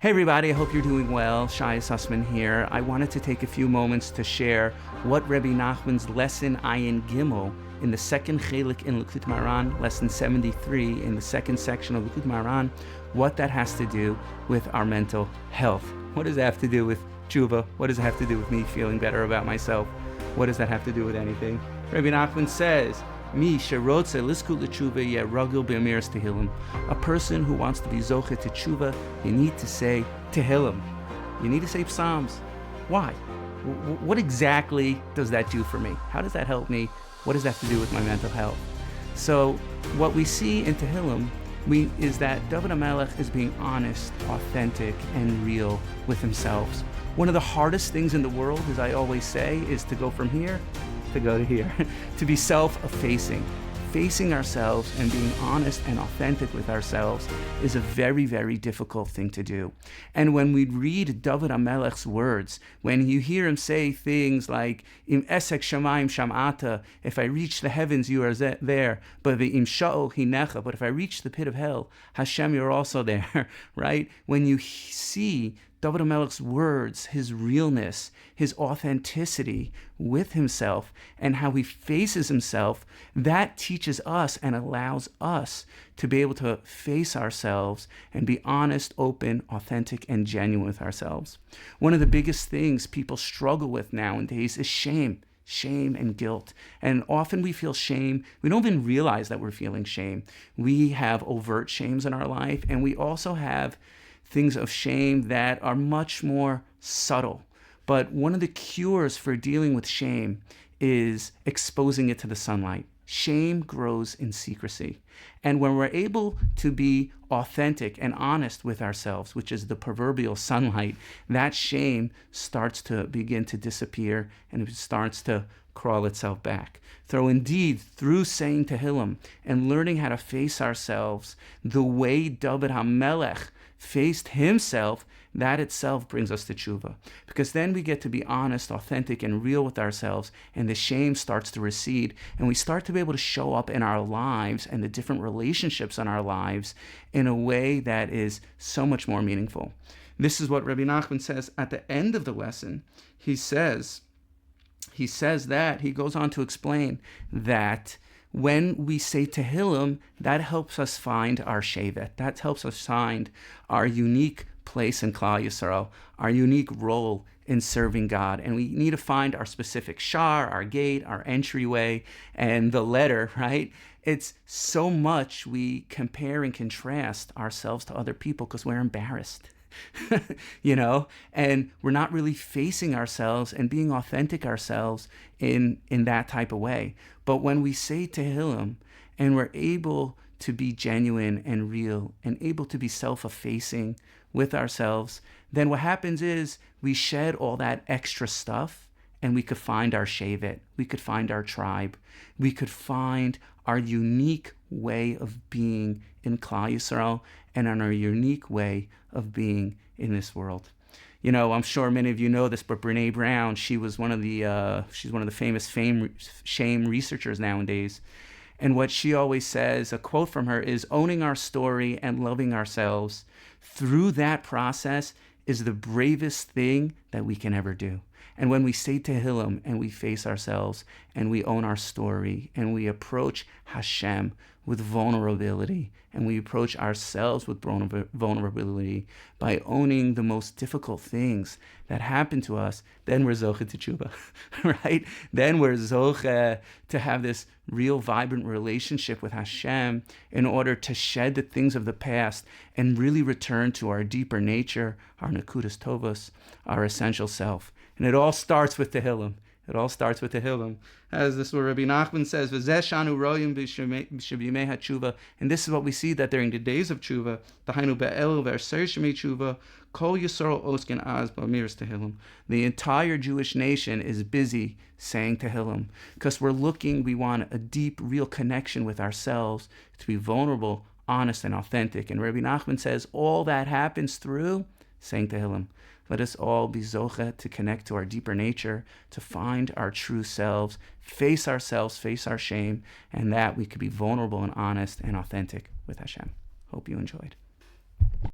Hey everybody, I hope you're doing well. Shai Sussman here. I wanted to take a few moments to share what Rebbe Nachman's lesson Ayin Gimel in the second chelik in Likud Maran, lesson 73 in the second section of Likud Maran, what that has to do with our mental health. What does that have to do with tshuva? What does it have to do with me feeling better about myself? What does that have to do with anything? Rebbe Nachman says, Mi sherotze liskut l'tshuva yeh ragil b'amiras Tehillim. A person who wants to be zoche to tshuva, you need to say Tehillim. You need to say Psalms. Why? What exactly does that do for me? How does that help me? What does that have to do with my mental health? So what we see in Tehillim is that David HaMelech is being honest, authentic, and real with himself. One of the hardest things in the world, as I always say, is to go from here to go to here, to be self-effacing. Facing ourselves and being honest and authentic with ourselves is a very, very difficult thing to do. And when we read David HaMelech's words, when you hear him say things like, Im esek shamayim shamata, if I reach the heavens, you are there, but im sha'ol hinecha, but if I reach the pit of hell, Hashem, you're also there, right? When you see David HaMelech's words, his realness, his authenticity with himself, and how he faces himself, that teaches us and allows us to be able to face ourselves and be honest, open, authentic, and genuine with ourselves. One of the biggest things people struggle with nowadays is shame. Shame and guilt. And often we feel shame. We don't even realize that we're feeling shame. We have overt shames in our life, and we also have things of shame that are much more subtle. But one of the cures for dealing with shame is exposing it to the sunlight. Shame grows in secrecy. And when we're able to be authentic and honest with ourselves, which is the proverbial sunlight, that shame starts to begin to disappear and it starts to crawl itself back. So indeed, through saying Tehillim and learning how to face ourselves the way David HaMelech faced himself, that itself brings us to tshuva. Because then we get to be honest, authentic, and real with ourselves, and the shame starts to recede, and we start to be able to show up in our lives and the different relationships in our lives in a way that is so much more meaningful. This is what Rebbe Nachman says at the end of the lesson. He says that, he goes on to explain that when we say Tehillim, that helps us find our shevet. That helps us find our unique place in Klal Yisrael, our unique role in serving God. And we need to find our specific shar, our gate, our entryway, and the letter, right? It's so much we compare and contrast ourselves to other people because we're embarrassed. And we're not really facing ourselves and being authentic ourselves in that type of way. But when we say Tehillim and we're able to be genuine and real and able to be self-effacing with ourselves, then what happens is we shed all that extra stuff and we could find our shevet, we could find our tribe, we could find our unique way of being in Klal Yisrael and on our unique way of being in this world. I'm sure many of you know this, but Brene Brown, she's one of the famous shame researchers nowadays. And what she always says, a quote from her, is owning our story and loving ourselves through that process is the bravest thing that we can ever do. And when we say Tehillim and we face ourselves and we own our story and we approach Hashem with vulnerability and we approach ourselves with vulnerability by owning the most difficult things that happen to us, then we're zoche to tshuva, right? Then we're zoche to have this real vibrant relationship with Hashem in order to shed the things of the past and really return to our deeper nature, our nekudas tovos, our essential self. And it all starts with Tehillim. It all starts with Tehillim. As this is what Rebbe Nachman says, V'zeh shanu royim b'shebimei hatshuva. And this is what we see, that during the days of tshuva, Tahainu be'el v'erser shemei tshuva, kol Yisrael osken az b'amiras Tehillim. The entire Jewish nation is busy saying Tehillim because we want a deep, real connection with ourselves, to be vulnerable, honest, and authentic. And Rebbe Nachman says all that happens through saying Tehillim. Let us all be zoche to connect to our deeper nature, to find our true selves, face ourselves, face our shame, and that we could be vulnerable and honest and authentic with Hashem. Hope you enjoyed.